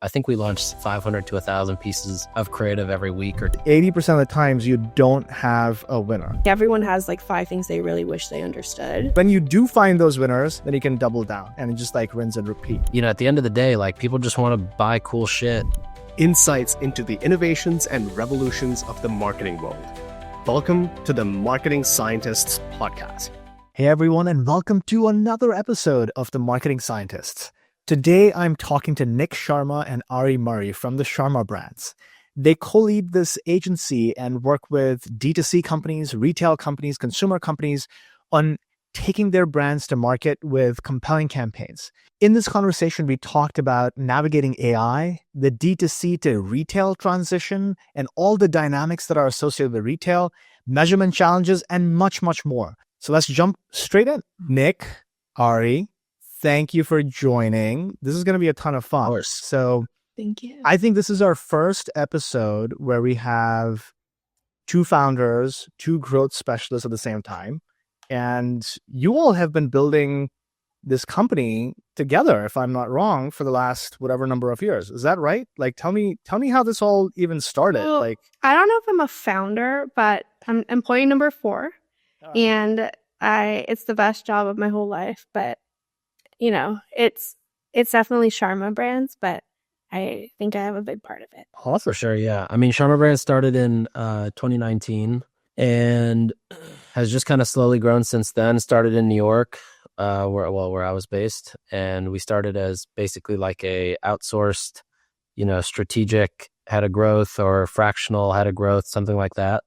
I think we launched 500 to 1,000 pieces of creative every week. 80% of the times you don't have a winner. Everyone has like 5 things they really wish they understood. When you do find those winners, then you can double down and just like rinse and repeat. You know, at the end of the day, like people just want to buy cool shit. Insights into the innovations and revolutions of the marketing world. Welcome to the Marketing Scientists Podcast. Hey everyone, and welcome to another episode of the Marketing Scientists. Today, I'm talking to Nick Sharma and Ari Murray from the Sharma Brands. They co-lead this agency and work with D2C companies, retail companies, consumer companies on taking their brands to market with compelling campaigns. In this conversation, we talked about navigating AI, the D2C to retail transition, and all the dynamics that are associated with retail, measurement challenges, and much, much more. So let's jump straight in. Nick, Ari, thank you for joining. This is going to be a ton of fun. Of course. So Thank you. I think this is our first episode where we have 2 founders, 2 growth specialists at the same time. And you all have been building this company together, if I'm not wrong, for the last whatever number of years. Is that right? Like, tell me how this all even started. Well, I don't know if I'm a founder, but I'm employee number 4. And it's the best job of my whole life, but you know, it's definitely Sharma Brands, but I think I have a big part of it. Oh, for sure, yeah. I mean, Sharma Brands started in 2019 and has just kind of slowly grown since then. Started in New York, where I was based, and we started as basically like a outsourced, strategic head of growth or fractional head of growth, something like that.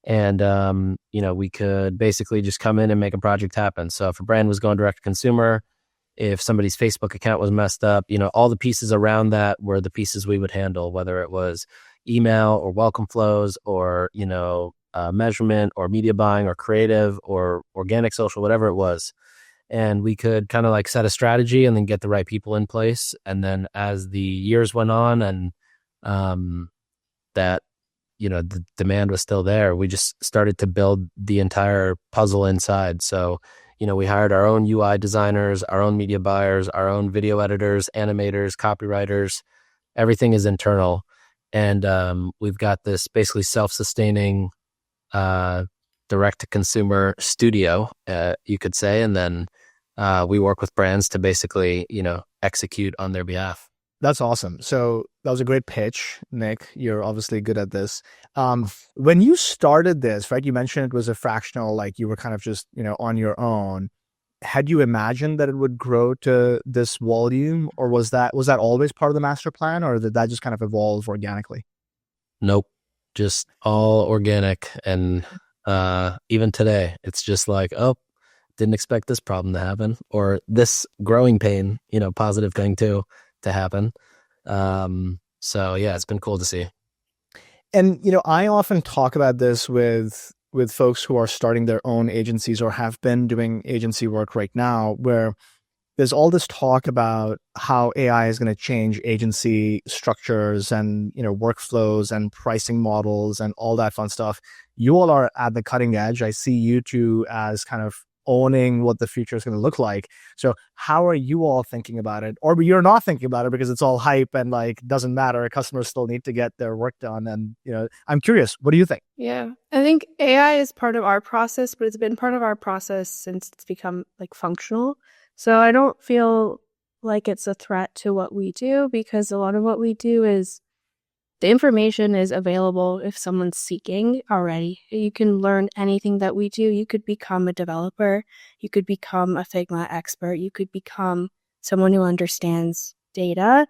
And, we could basically just come in and make a project happen. So if a brand was going direct to consumer, if somebody's Facebook account was messed up, all the pieces around that were the pieces we would handle, whether it was email or welcome flows or, measurement or media buying or creative or organic social, whatever it was. And we could kind of like set a strategy and then get the right people in place. And then as the years went on and the demand was still there, we just started to build the entire puzzle inside. So, we hired our own UI designers, our own media buyers, our own video editors, animators, copywriters. Everything is internal. And we've got this basically self-sustaining direct-to-consumer studio, you could say. And then we work with brands to basically, execute on their behalf. That's awesome. So that was a great pitch, Nick. You're obviously good at this. When you started this, right, you mentioned it was a fractional, like you were kind of just, on your own. Had you imagined that it would grow to this volume, or was that always part of the master plan, or did that just kind of evolve organically? Nope. Just all organic. And even today, it's just like, oh, didn't expect this problem to happen, or this growing pain, positive thing too, to happen. So yeah, it's been cool to see. And, I often talk about this with folks who are starting their own agencies or have been doing agency work right now, where there's all this talk about how AI is going to change agency structures and, workflows and pricing models and all that fun stuff. You all are at the cutting edge. I see you two as kind of owning what the future is going to look like. So how are you all thinking about it? Or you're not thinking about it because it's all hype and like doesn't matter. Customers still need to get their work done. And, I'm curious, what do you think? Yeah, I think AI is part of our process, but it's been part of our process since it's become like functional. So I don't feel like it's a threat to what we do, because a lot of what we do is the information is available if someone's seeking already. You can learn anything that we do. You could become a developer. You could become a Figma expert. You could become someone who understands data.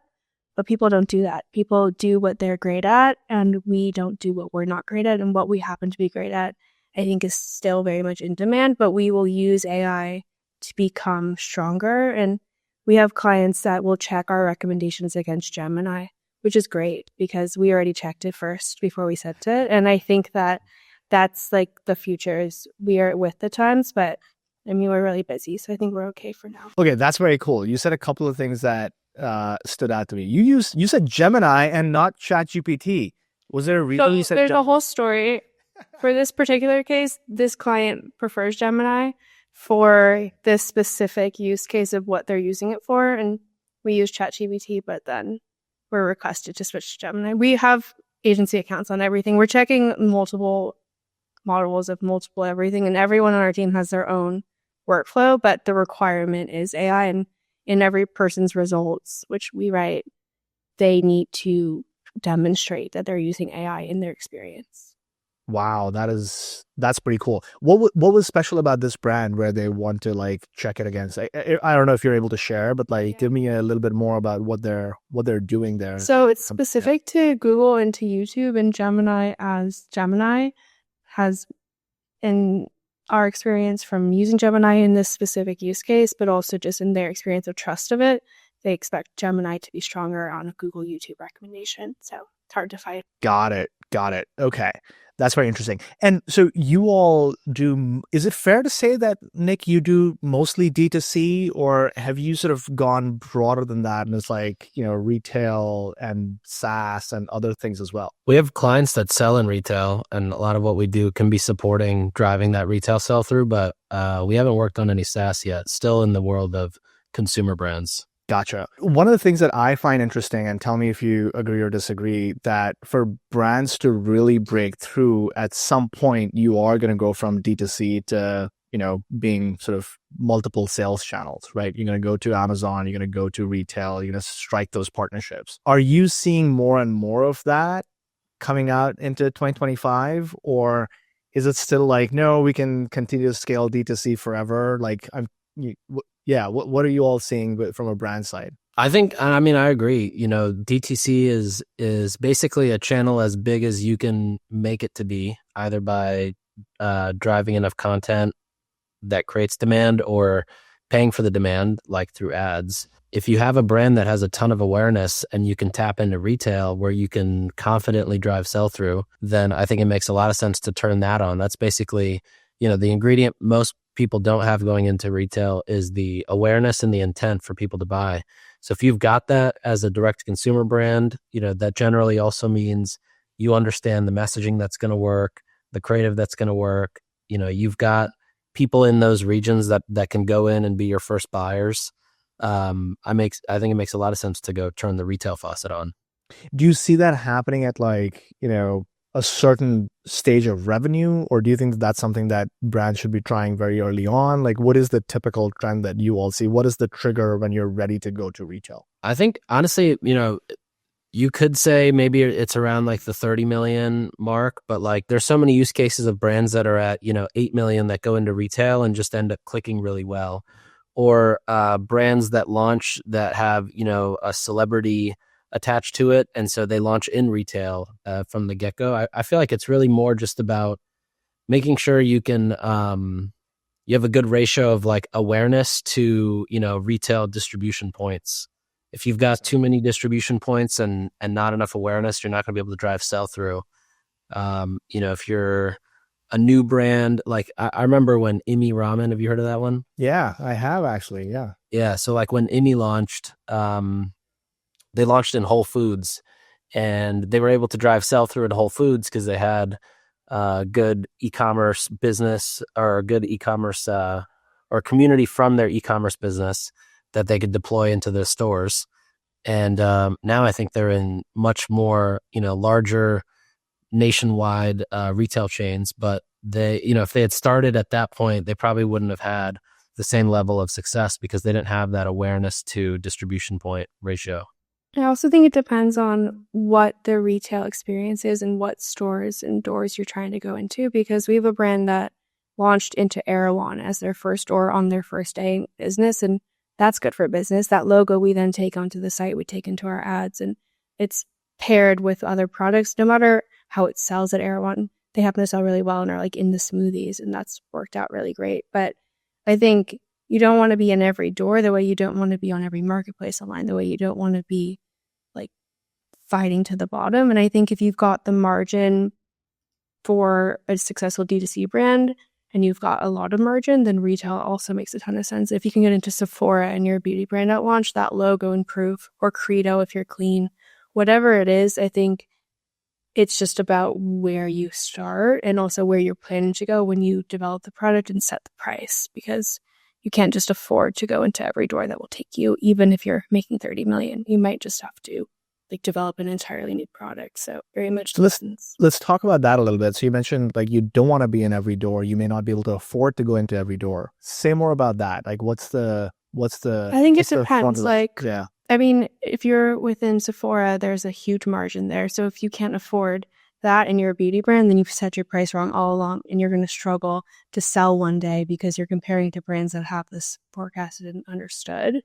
But people don't do that. People do what they're great at, and we don't do what we're not great at. And what we happen to be great at, I think, is still very much in demand. But we will use AI to become stronger. And we have clients that will check our recommendations against Gemini, which is great because we already checked it first before we sent it. And I think that that's like the future, is we are with the times, but I mean, we're really busy. So I think we're okay for now. Okay, that's very cool. You said a couple of things that stood out to me. You said Gemini and not ChatGPT. Was there a reason you said there's a whole story. For this particular case, this client prefers Gemini for this specific use case of what they're using it for. And we use ChatGPT, but then we're requested to switch to Gemini. We have agency accounts on everything. We're checking multiple models of multiple everything, and everyone on our team has their own workflow, but the requirement is AI. And in every person's results, which we write, they need to demonstrate that they're using AI in their experience. Wow, that's pretty cool. What was special about this brand where they want to like check it against? I don't know if you're able to share, but like give me a little bit more about what they're doing there. So it's specific to Google and to YouTube, and Gemini, as Gemini has, in our experience from using Gemini in this specific use case, but also just in their experience of trust of it, they expect Gemini to be stronger on a Google YouTube recommendation. So it's hard to fight. Got it. Okay. That's very interesting. And so you all do, is it fair to say that, Nick, you do mostly D2C, or have you sort of gone broader than that and it's like, retail and SaaS and other things as well? We have clients that sell in retail, and a lot of what we do can be supporting driving that retail sell through, but we haven't worked on any SaaS yet. Still in the world of consumer brands. Gotcha. One of the things that I find interesting, and tell me if you agree or disagree, that for brands to really break through, at some point, you are going to go from D2C to, being sort of multiple sales channels, right? You're going to go to Amazon, you're going to go to retail, you're going to strike those partnerships. Are you seeing more and more of that coming out into 2025? Or is it still like, no, we can continue to scale D2C forever? Like, what are you all seeing from a brand side? I agree. DTC is basically a channel as big as you can make it to be, either by driving enough content that creates demand or paying for the demand, like through ads. If you have a brand that has a ton of awareness and you can tap into retail where you can confidently drive sell-through, then I think it makes a lot of sense to turn that on. That's basically, the ingredient most people don't have going into retail is the awareness and the intent for people to buy. So if you've got that as a direct consumer brand, that generally also means you understand the messaging that's going to work, the creative that's going to work. You've got people in those regions that can go in and be your first buyers. I think it makes a lot of sense to go turn the retail faucet on. Do you see that happening at a certain stage of revenue, or do you think that's something that brands should be trying very early on? Like, what is the typical trend that you all see? What is the trigger when you're ready to go to retail? I think honestly, you could say maybe it's around like the 30 million mark, but like there's so many use cases of brands that are at 8 million that go into retail and just end up clicking really well, or brands that launch that have a celebrity attached to it, and so they launch in retail from the get-go. I feel like it's really more just about making sure you can you have a good ratio of like awareness to retail distribution points. If you've got too many distribution points and not enough awareness, you're not going to be able to drive sell-through. If you're a new brand, like I remember when Imi Ramen, have you heard of that one? Yeah, I have actually. Yeah. So like when Imi launched, they launched in Whole Foods, and they were able to drive sell-through at Whole Foods because they had good e-commerce business, or good e-commerce or community from their e-commerce business that they could deploy into their stores. And now I think they're in much more, larger nationwide retail chains. But they, if they had started at that point, they probably wouldn't have had the same level of success because they didn't have that awareness to distribution point ratio. I also think it depends on what the retail experience is and what stores and doors you're trying to go into, because we have a brand that launched into Arowan as their first store on their first day in business, and that's good for business. That logo we then take onto the site, we take into our ads, and it's paired with other products. No matter how it sells at Arowan, they happen to sell really well and are like in the smoothies, and that's worked out really great. But I think you don't want to be in every door the way you don't want to be on every marketplace online, the way you don't want to be like fighting to the bottom. And I think if you've got the margin for a successful D2C brand and you've got a lot of margin, then retail also makes a ton of sense. If you can get into Sephora and you're a beauty brand at launch, that logo improve, or Credo if you're clean, whatever it is, I think it's just about where you start and also where you're planning to go when you develop the product and set the price, because you can't just afford to go into every door that will take you. Even if you're making 30 million, you might just have to like develop an entirely new product. So very much So depends. let's talk about that a little bit. So you mentioned like you don't want to be in every door. You may not be able to afford to go into every door. Say more about that. Like what's the I think it depends. Like, yeah. I mean, if you're within Sephora, there's a huge margin there. So if you can't afford that and you're a beauty brand, then you've set your price wrong all along and you're going to struggle to sell one day because you're comparing to brands that have this forecasted and understood.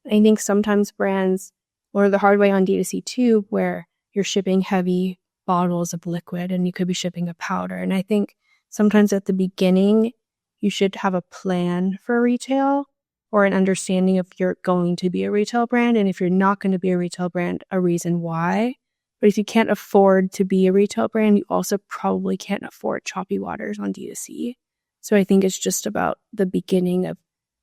I think sometimes brands learn the hard way on D2C too, where you're shipping heavy bottles of liquid and you could be shipping a powder. And I think sometimes at the beginning, you should have a plan for retail or an understanding if you're going to be a retail brand. And if you're not going to be a retail brand, a reason why. But if you can't afford to be a retail brand, you also probably can't afford choppy waters on D2C. So I think it's just about the beginning of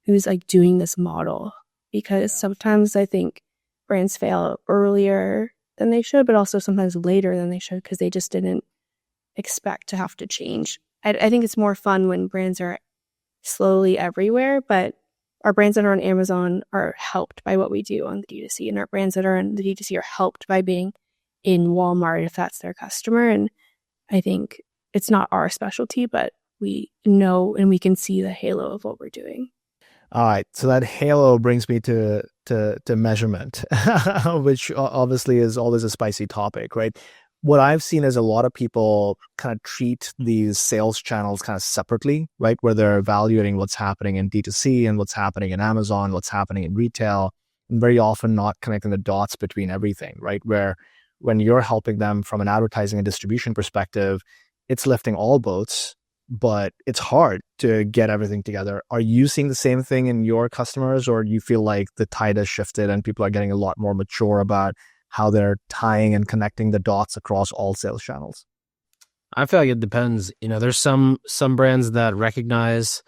who's like doing this model. Because sometimes I think brands fail earlier than they should, but also sometimes later than they should because they just didn't expect to have to change. I think it's more fun when brands are slowly everywhere, but our brands that are on Amazon are helped by what we do on the D2C, and our brands that are on the D2C are helped by being in Walmart if that's their customer. And I think it's not our specialty, but we know and we can see the halo of what we're doing. All right. So that halo brings me to measurement, which obviously is always a spicy topic, right? What I've seen is a lot of people kind of treat these sales channels kind of separately, right? Where they're evaluating what's happening in D2C and what's happening in Amazon, what's happening in retail, and very often not connecting the dots between everything, right? Where when you're helping them from an advertising and distribution perspective, it's lifting all boats, but it's hard to get everything together. Are you seeing the same thing in your customers, or do you feel like the tide has shifted and people are getting a lot more mature about how they're tying and connecting the dots across all sales channels? I feel like it depends. There's some brands that recognize,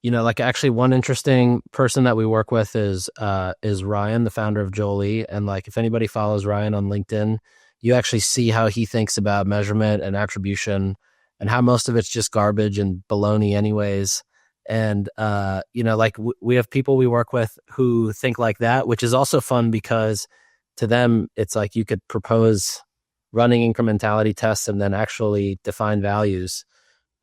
like actually one interesting person that we work with is Ryan, the founder of Jolie. And like, if anybody follows Ryan on LinkedIn, you actually see how he thinks about measurement and attribution and how most of it's just garbage and baloney anyways. And, like we have people we work with who think like that, which is also fun because to them, it's like you could propose running incrementality tests and then actually define values.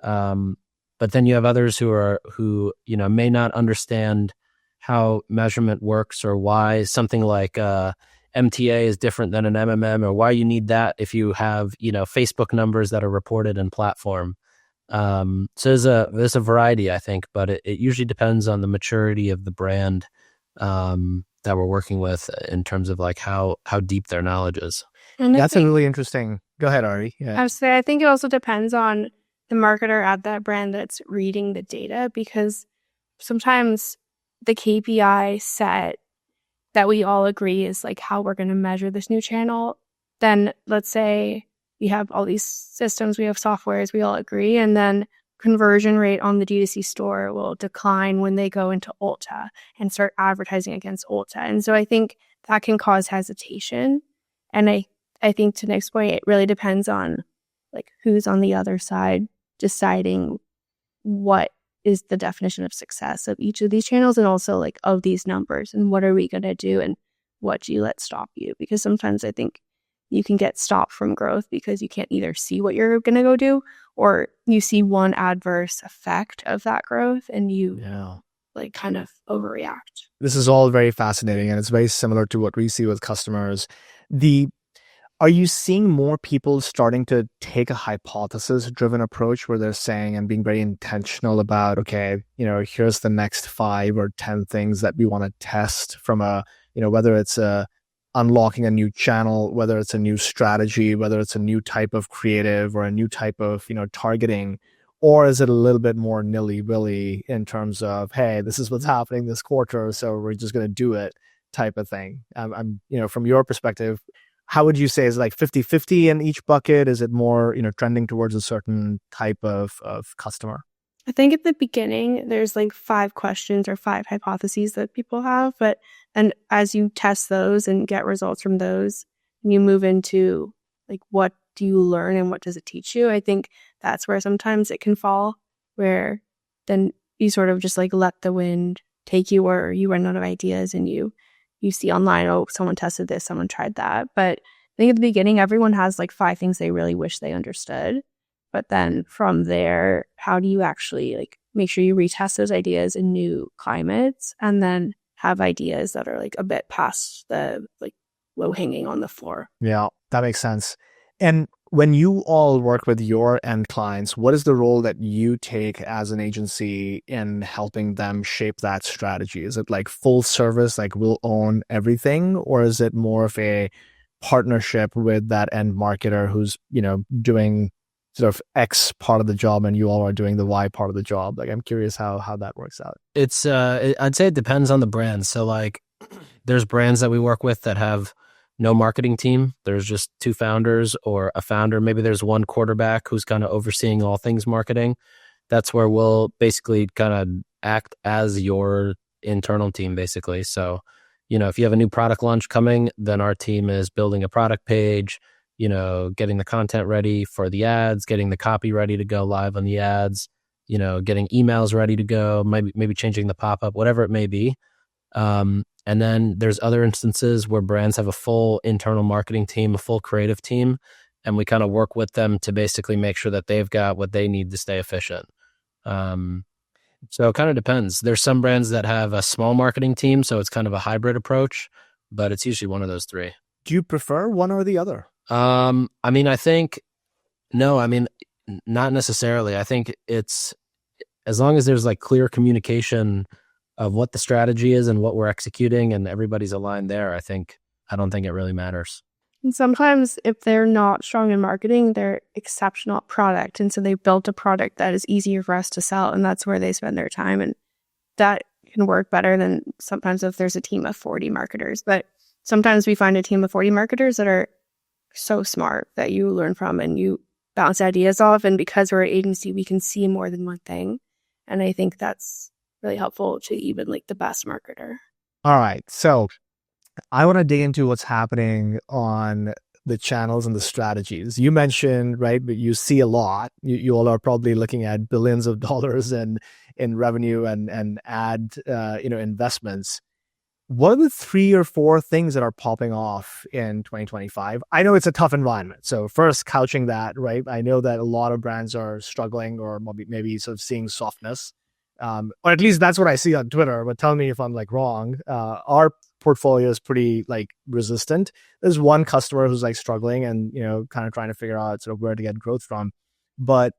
But then you have others who may not understand how measurement works or why something like MTA is different than an MMM, or why you need that if you have Facebook numbers that are reported in platform. So there's a variety, I think, but it usually depends on the maturity of the brand that we're working with in terms of like how deep their knowledge is. And That's a really interesting. Go ahead, Ari. Yeah. I would say I think it also depends on the marketer at that brand that's reading the data, because sometimes the KPI set that we all agree is like how we're going to measure this new channel. Then let's say we have all these systems, we have softwares, we all agree, and then conversion rate on the D2C store will decline when they go into Ulta and start advertising against Ulta. And so I think that can cause hesitation. And I think to Nick's point, it really depends on like who's on the other side deciding what is the definition of success of each of these channels, and also like of these numbers, and what are we going to do and what do you let stop you? Because sometimes I think you can get stopped from growth because you can't either see what you're going to go do, or you see one adverse effect of that growth and you like kind of overreact. This is all very fascinating, and it's very similar to what we see with customers. Are you seeing more people starting to take a hypothesis-driven approach where they're saying and being very intentional about, okay, here's the next 5 or 10 things that we want to test from whether it's unlocking a new channel, whether it's a new strategy, whether it's a new type of creative or a new type of, targeting, or is it a little bit more nilly-willy in terms of, hey, this is what's happening this quarter, so we're just going to do it type of thing? I'm from your perspective, how would you say, is it like 50-50 in each bucket? Is it more, trending towards a certain type of customer? I think at the beginning, there's like 5 questions or 5 hypotheses that people have. And as you test those and get results from those, and you move into like, what do you learn and what does it teach you? I think that's where sometimes it can fall, where then you sort of just like let the wind take you, or you run out of ideas and you see online, oh, someone tested this, someone tried that. But think at the beginning, everyone has like 5 things they really wish they understood. But then from there, how do you actually like make sure you retest those ideas in new climates and then have ideas that are like a bit past the like low hanging on the floor? Yeah, that makes sense. And when you all work with your end clients, what is the role that you take as an agency in helping them shape that strategy? Is it like full service, like we'll own everything, or is it more of a partnership with that end marketer who's, doing sort of X part of the job and you all are doing the Y part of the job? Like, I'm curious how that works out. It's I'd say it depends on the brand. So like there's brands that we work with that have no marketing team. There's just 2 founders or a founder. Maybe there's one quarterback who's kind of overseeing all things marketing. That's where we'll basically kind of act as your internal team, basically. So, if you have a new product launch coming, then our team is building a product page, getting the content ready for the ads, getting the copy ready to go live on the ads, getting emails ready to go, maybe changing the pop-up, whatever it may be. And then there's other instances where brands have a full internal marketing team, a full creative team, and we kind of work with them to basically make sure that they've got what they need to stay efficient. So it kind of depends. There's some brands that have a small marketing team, so it's kind of a hybrid approach, but it's usually one of those 3. Do you prefer one or the other? Not necessarily. I think it's as long as there's like clear communication of what the strategy is and what we're executing and everybody's aligned there, I don't think it really matters. And sometimes if they're not strong in marketing, they're exceptional at product. And so they built a product that is easier for us to sell. And that's where they spend their time. And that can work better than sometimes if there's a team of 40 marketers. But sometimes we find a team of 40 marketers that are so smart that you learn from and you bounce ideas off. And because we're an agency, we can see more than one thing. And I think that's really helpful to even like the best marketer. All right. So I want to dig into what's happening on the channels and the strategies. You mentioned, right, but you see a lot. You all are probably looking at billions of dollars in revenue and ad investments. What are the 3 or 4 things that are popping off in 2025? I know it's a tough environment. So first, couching that, right? I know that a lot of brands are struggling or maybe sort of seeing softness. Or at least that's what I see on Twitter, but tell me if I'm like wrong. Our portfolio is pretty like resistant. There's one customer who's like struggling and, kind of trying to figure out sort of where to get growth from. But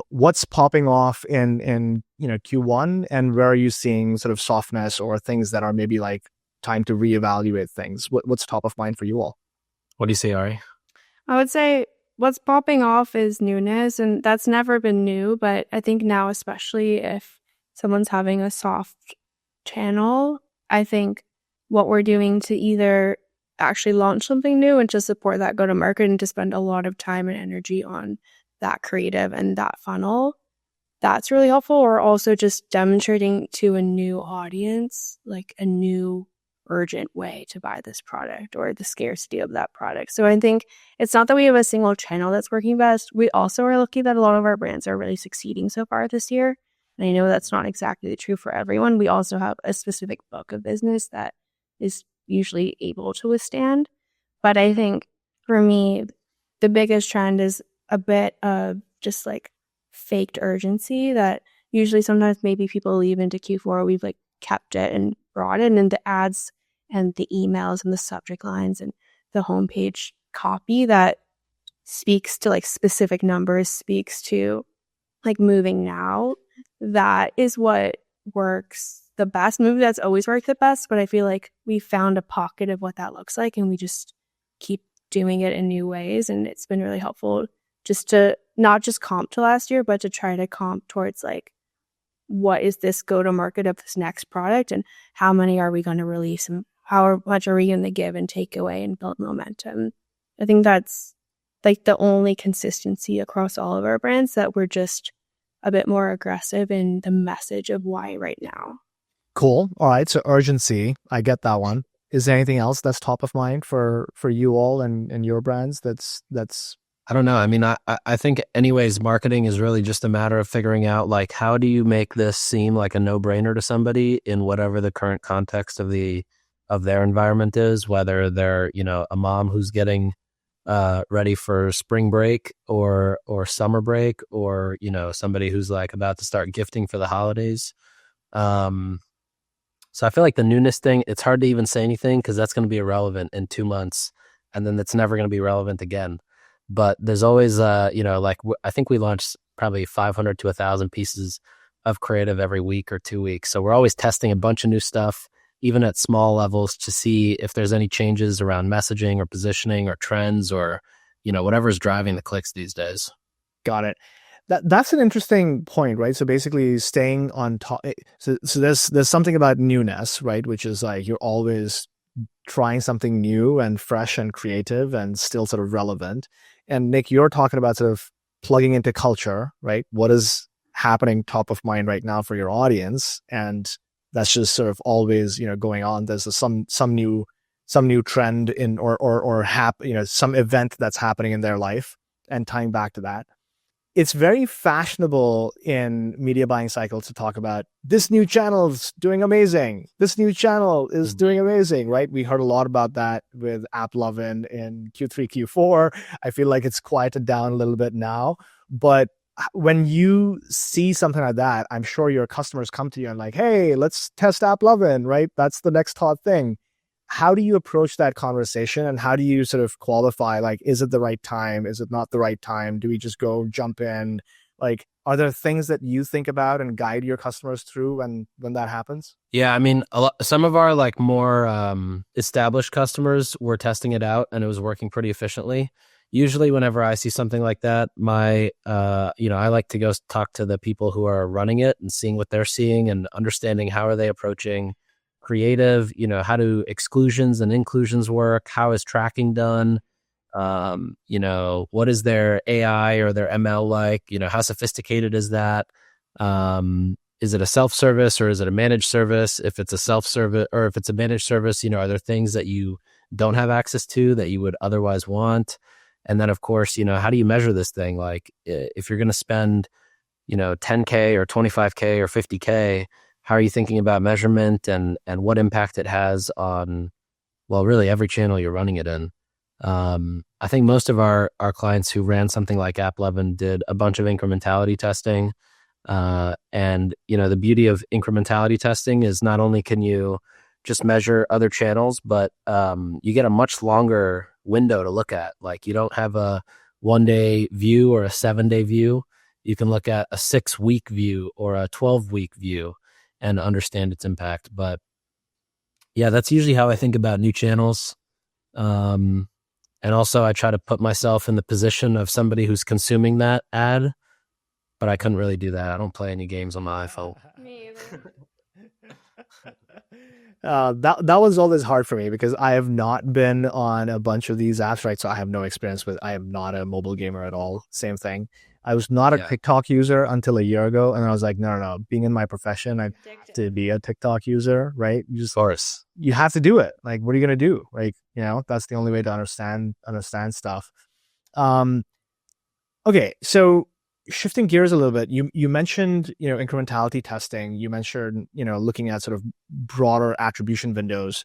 what's popping off in Q1 and where are you seeing sort of softness or things that are maybe like time to reevaluate things? What's top of mind for you all? What do you say, Ari? I would say what's popping off is newness, and that's never been new, but I think now, especially if someone's having a soft channel, I think what we're doing to either actually launch something new and to support that go-to-market and to spend a lot of time and energy on that creative and that funnel, that's really helpful. Or also just demonstrating to a new audience, like a new urgent way to buy this product or the scarcity of that product. So I think it's not that we have a single channel that's working best. We also are lucky that a lot of our brands are really succeeding so far this year. And I know that's not exactly true for everyone. We also have a specific book of business that is usually able to withstand. But I think for me, the biggest trend is a bit of just like faked urgency that usually sometimes maybe people leave into Q4. We've like kept it and brought it, and the ads and the emails and the subject lines and the homepage copy that speaks to like specific numbers, speaks to like moving now. That is what works the best. Maybe that's always worked the best, but I feel like we found a pocket of what that looks like and we just keep doing it in new ways. And it's been really helpful just to not just comp to last year, but to try to comp towards like, what is this go-to-market of this next product and how many are we going to release and how much are we going to give and take away and build momentum. I think that's like the only consistency across all of our brands, that we're just a bit more aggressive in the message of why right now. Cool. All right. So urgency, I get that one. Is there anything else that's top of mind for you all and your brands that's I don't know. I mean, I think anyways, marketing is really just a matter of figuring out like, how do you make this seem like a no-brainer to somebody in whatever the current context of the of their environment is, whether they're, a mom who's getting ready for spring break or summer break, or, somebody who's like about to start gifting for the holidays. So I feel like the newness thing, it's hard to even say anything because that's going to be irrelevant in 2 months, and then it's never going to be relevant again. But there's always, I think we launched probably 500 to 1,000 pieces of creative every week or 2 weeks. So we're always testing a bunch of new stuff, even at small levels, to see if there's any changes around messaging or positioning or trends or, whatever's driving the clicks these days. Got it. That's an interesting point, right? So basically staying on top. So there's something about newness, right? Which is like you're always trying something new and fresh and creative and still sort of relevant. And Nick, you're talking about sort of plugging into culture, right? What is happening top of mind right now for your audience? And that's just sort of always, going on. There's some new trend in or some event that's happening in their life and tying back to that. It's very fashionable in media buying cycles to talk about this new channel is doing amazing. This new channel is doing amazing, right? We heard a lot about that with AppLoving in Q3, Q4. I feel like it's quieted down a little bit now. But when you see something like that, I'm sure your customers come to you and like, hey, let's test AppLoving, right? That's the next hot thing. How do you approach that conversation, and how do you sort of qualify, like, is it the right time? Is it not the right time? Do we just go jump in? Like, are there things that you think about and guide your customers through when that happens? Yeah, I mean, some of our like more established customers were testing it out and it was working pretty efficiently. Usually whenever I see something like that, I like to go talk to the people who are running it and seeing what they're seeing and understanding how are they approaching creative, how do exclusions and inclusions work? How is tracking done? What is their AI or their ML like? How sophisticated is that? Is it a self-service or is it a managed service? If it's a self-service or if it's a managed service, are there things that you don't have access to that you would otherwise want? And then, of course, how do you measure this thing? Like if you're going to spend, $10K or $25K or $50K, how are you thinking about measurement and what impact it has on, well, really every channel you're running it in? I think most of our clients who ran something like AppLoving did a bunch of incrementality testing. And, the beauty of incrementality testing is not only can you just measure other channels, but you get a much longer window to look at. Like you don't have a 1-day view or a 7-day view. You can look at a 6-week view or a 12-week view and understand its impact. But yeah, that's usually how I think about new channels. And also I try to put myself in the position of somebody who's consuming that ad, but I couldn't really do that. I don't play any games on my iPhone. Me either. That was always hard for me because I have not been on a bunch of these apps, right? So I have no experience with, I am not a mobile gamer at all. Same thing. I was not a TikTok user until a year ago. And I was like, no. Being in my profession, I have to be a TikTok user, right? Of course. You have to do it. Like, what are you going to do? Like, that's the only way to understand stuff. Okay. So shifting gears a little bit, you mentioned, incrementality testing. You mentioned, looking at sort of broader attribution windows.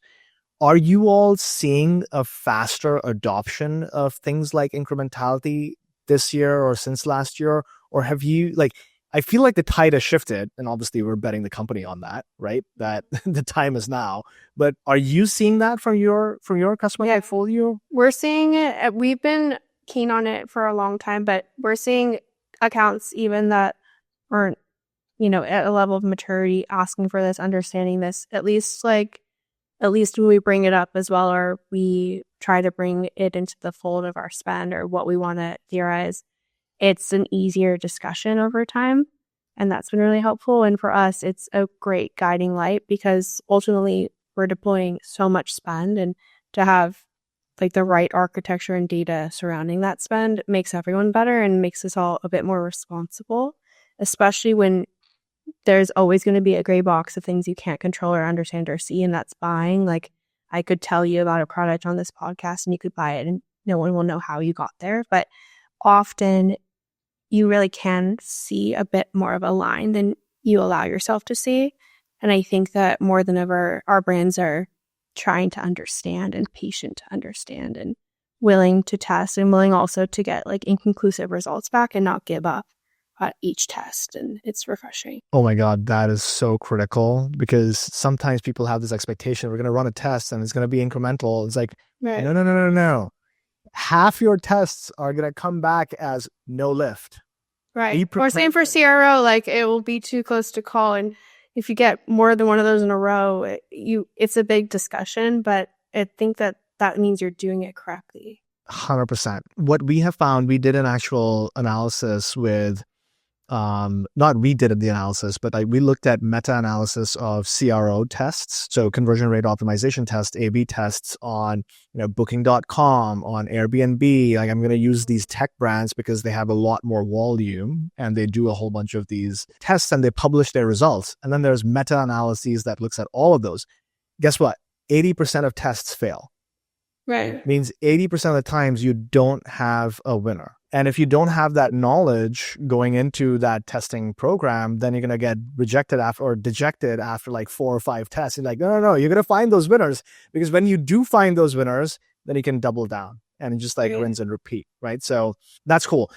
Are you all seeing a faster adoption of things like incrementality this year or since last year? Or have you, I feel like the tide has shifted, and obviously we're betting the company on that, right? That the time is now. But are you seeing that from your customer portfolio? We're seeing it. We've been keen on it for a long time, but we're seeing accounts even that aren't, at a level of maturity asking for this, understanding this, at least when we bring it up as well, or we try to bring it into the fold of our spend or what we want to theorize, it's an easier discussion over time. And that's been really helpful. And for us, it's a great guiding light because ultimately we're deploying so much spend, and to have the right architecture and data surrounding that spend makes everyone better and makes us all a bit more responsible, especially when there's always going to be a gray box of things you can't control or understand or see, and that's buying. Like, I could tell you about a product on this podcast and you could buy it and no one will know how you got there. But often you really can see a bit more of a line than you allow yourself to see. And I think that more than ever, our brands are trying to understand and patient to understand and willing to test and willing also to get like inconclusive results back and not give up at each test. And it's refreshing. Oh my God, that is so critical, because sometimes people have this expectation, we're going to run a test and it's going to be incremental. It's like, Right. no. Half your tests are going to come back as no lift. Right. Or same for CRO, like it will be too close to call. And if you get more than one of those in a row, it's a big discussion, but I think that means you're doing it correctly. 100%. What we have found, we did an actual analysis with, not we did the analysis, but we looked at meta-analysis of CRO tests. So conversion rate optimization tests, A/B tests on, Booking.com, on Airbnb. Like, I'm going to use these tech brands because they have a lot more volume and they do a whole bunch of these tests and they publish their results. And then there's meta-analyses that looks at all of those. Guess what? 80% of tests fail. Right. Means 80% of the times you don't have a winner. And if you don't have that knowledge going into that testing program, then you're going to get rejected after or dejected after like 4 or 5 tests. You're like, no, you're going to find those winners, because when you do find those winners, then you can double down and just like rinse and repeat, right? So that's cool.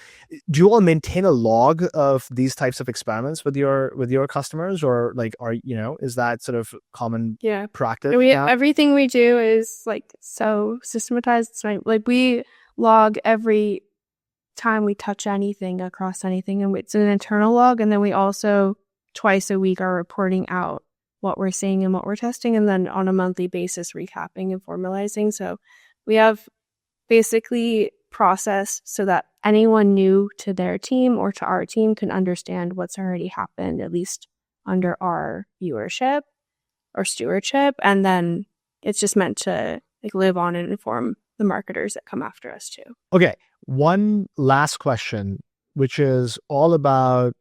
Do you all maintain a log of these types of experiments with your customers, or like, is that sort of common practice? Everything we do is like so systematized. Like we log every time we touch anything across anything, and it's an internal log, and then we also twice a week are reporting out what we're seeing and what we're testing, and then on a monthly basis recapping and formalizing. So we have basically processed so that anyone new to their team or to our team can understand what's already happened, at least under our viewership or stewardship, and then it's just meant to like live on and inform the marketers that come after us too. Okay, one last question, which is all about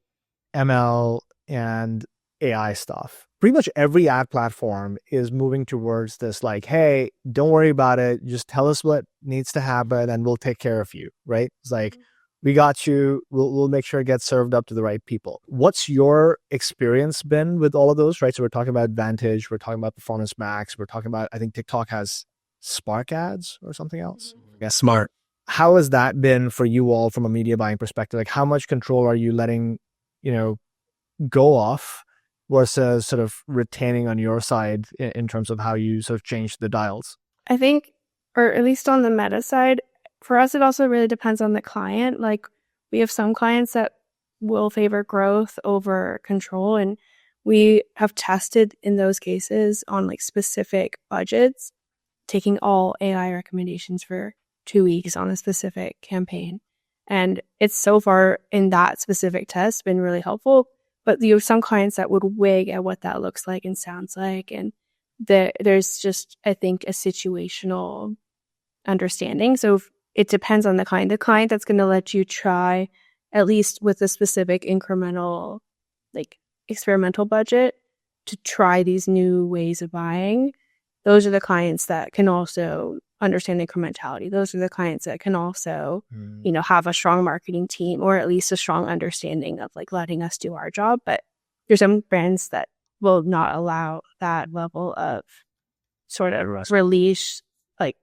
ML and AI stuff. Pretty much every ad platform is moving towards this, like, hey, don't worry about it. Just tell us what needs to happen and we'll take care of you, right? It's like, we got you. We'll make sure it gets served up to the right people. What's your experience been with all of those, right? So we're talking about Vantage, we're talking about Performance Max, we're talking about, I think TikTok has Spark ads or something else. Yeah, Smart. How has that been for you all from a media buying perspective? Like, how much control are you letting, go off versus sort of retaining on your side in terms of how you sort of change the dials? I think, or at least on the meta side, for us, it also really depends on the client. Like, we have some clients that will favor growth over control, and we have tested in those cases on like specific budgets, taking all AI recommendations for 2 weeks on a specific campaign. And it's so far in that specific test been really helpful. But you have some clients that would wig at what that looks like and sounds like. And there's just, I think, a situational understanding. So it depends on the client. The client that's going to let you try, at least with a specific incremental, like experimental budget, to try these new ways of buying, those are the clients that can also understand incrementality. Those are the clients that can also, have a strong marketing team, or at least a strong understanding of like letting us do our job. But there's some brands that will not allow that level of sort of release. Like,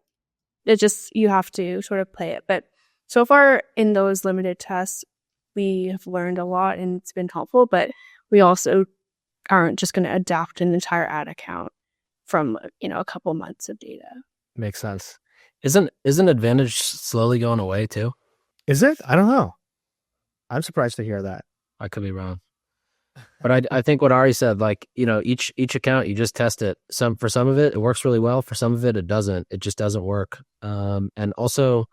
it just, you have to sort of play it. But so far in those limited tests, we have learned a lot and it's been helpful, but we also aren't just going to adapt an entire ad account from, a couple months of data. Makes sense. Isn't Advantage slowly going away too? Is it? I don't know. I'm surprised to hear that. I could be wrong. But I think what Ari said, like, each account, you just test it. For some of it works really well. For some of it doesn't. It just doesn't work. And also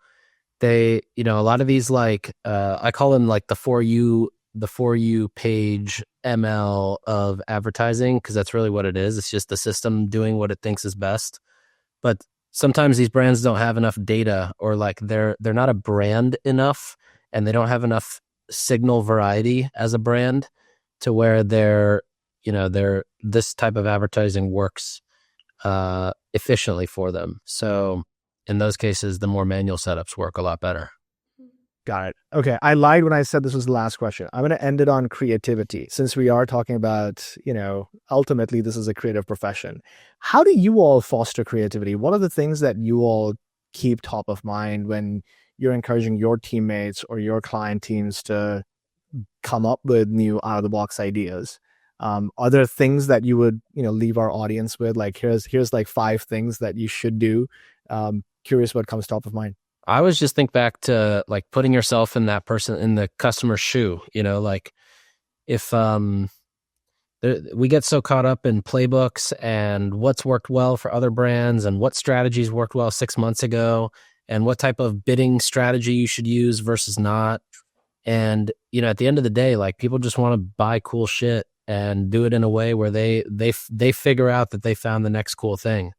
they, a lot of these, like, I call them like the For You page ML of advertising, because that's really what it is. It's just the system doing what it thinks is best. But sometimes these brands don't have enough data, or like they're not a brand enough, and they don't have enough signal variety as a brand to where this type of advertising works efficiently for them. So in those cases, the more manual setups work a lot better. Got it. Okay. I lied when I said this was the last question. I'm going to end it on creativity since we are talking about, ultimately this is a creative profession. How do you all foster creativity? What are the things that you all keep top of mind when you're encouraging your teammates or your client teams to come up with new out of the box ideas? Are there things that you would, leave our audience with? Like here's like 5 things that you should do. Curious what comes top of mind. I always just think back to like putting yourself in that person, in the customer's shoe, like if we get so caught up in playbooks and what's worked well for other brands and what strategies worked well 6 months ago and what type of bidding strategy you should use versus not. And, at the end of the day, like people just want to buy cool shit and do it in a way where they figure out that they found the next cool thing.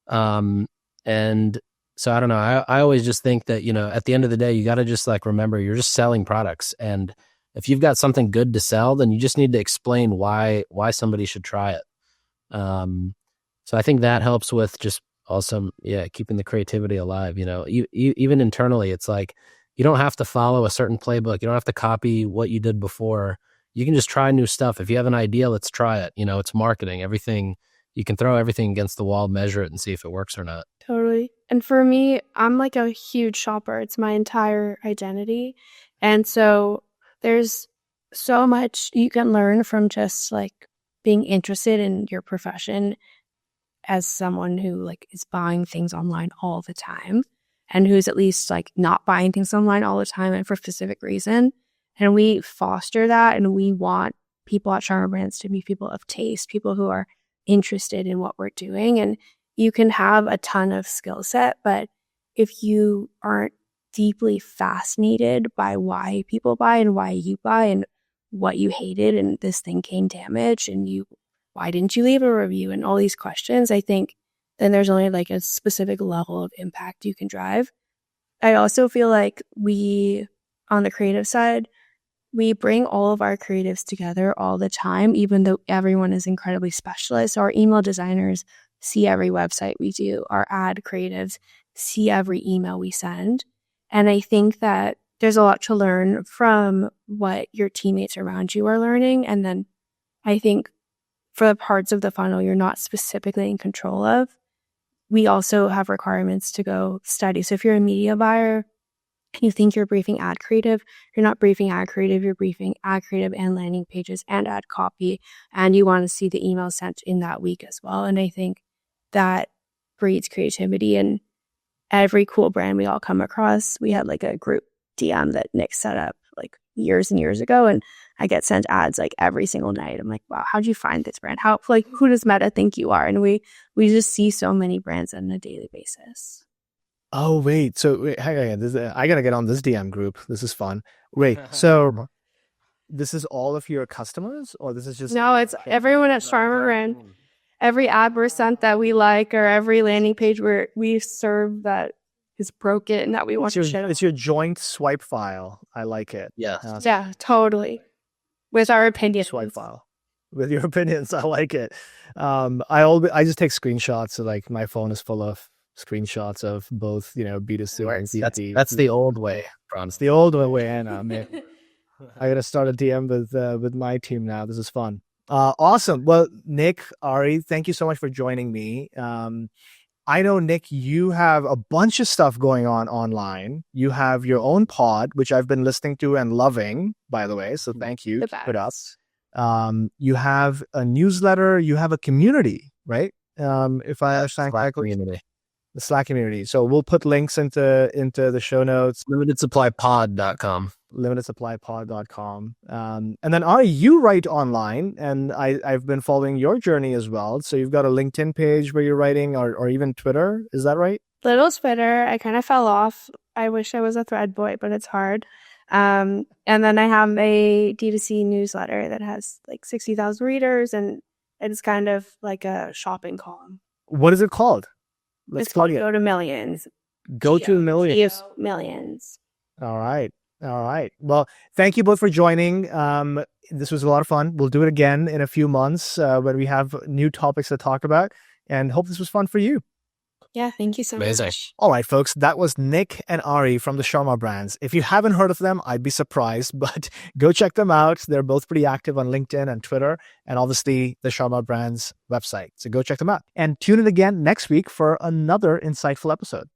And so I don't know. I always just think that, at the end of the day, you got to just like remember you're just selling products. And if you've got something good to sell, then you just need to explain why somebody should try it. So I think that helps with just also, keeping the creativity alive. Even internally, it's like you don't have to follow a certain playbook. You don't have to copy what you did before. You can just try new stuff. If you have an idea, let's try it. It's marketing. Everything, you can throw everything against the wall, measure it, and see if it works or not. Totally. And for me, I'm like a huge shopper. It's my entire identity. And so there's so much you can learn from just like being interested in your profession as someone who like is buying things online all the time and who's at least like not buying things online all the time and for a specific reason. And we foster that, and we want people at Sharma Brands to be people of taste, people who are interested in what we're doing. And you can have a ton of skill set, but if you aren't deeply fascinated by why people buy and why you buy and what you hated and this thing came damaged and why didn't you leave a review and all these questions, I think then there's only like a specific level of impact you can drive. I also feel like we, on the creative side, we bring all of our creatives together all the time, even though everyone is incredibly specialized. So our email designers see every website we do. Our ad creatives see every email we send. And I think that there's a lot to learn from what your teammates around you are learning. And then I think for the parts of the funnel you're not specifically in control of, we also have requirements to go study. So if you're a media buyer, you think you're briefing ad creative, you're not briefing ad creative, you're briefing ad creative and landing pages and ad copy. And you want to see the emails sent in that week as well. And I think that breeds creativity. And every cool brand we all come across, we had like a group DM that Nick set up like years and years ago. And I get sent ads like every single night. I'm like, wow, how'd you find this brand? Who does Meta think you are? And we just see so many brands on a daily basis. Oh, wait. So hang on. I got to get on this DM group. This is fun. Wait, so this is all of your customers or this is just... No, it's everyone at Sharma Brand. Every ad we're sent that we like or every landing page where we serve that is broken and that we want to share. It's your joint swipe file. I like it. Yeah. Yeah, totally. With our opinions. Swipe file. With your opinions. I like it. I just take screenshots. So like my phone is full of screenshots of both, B2C and C2C. That's the old way. It's the old way, Anna. Man. I got to start a DM with my team now. This is fun. Awesome. Well, Nick, Ari, thank you so much for joining me. I know, Nick, you have a bunch of stuff going on online. You have your own pod, which I've been listening to and loving, by the way. So thank you. Keep it up. You have a newsletter. You have a community, right? If I understand correctly. The Slack community. So we'll put links into the show notes. LimitedSupplyPod.com. LimitedSupplyPod.com. And then Ari, you write online, and I've been following your journey as well. So you've got a LinkedIn page where you're writing, or even Twitter. Is that right? Little Twitter. I kind of fell off. I wish I was a thread boy, but it's hard. And then I have a D2C newsletter that has like 60,000 readers, and it's kind of like a shopping column. What is it called? It's called Go to Millions. Go to Millions. Millions. All right. Well, thank you both for joining. This was a lot of fun. We'll do it again in a few months when we have new topics to talk about, and hope this was fun for you. Yeah, thank you so Amazing. much. All right, folks, that was Nick and Ari from the Sharma Brands. If you haven't heard of them, I'd be surprised, but go check them out. They're both pretty active on LinkedIn and Twitter, and obviously the Sharma Brands website. So go check them out. And tune in again next week for another insightful episode.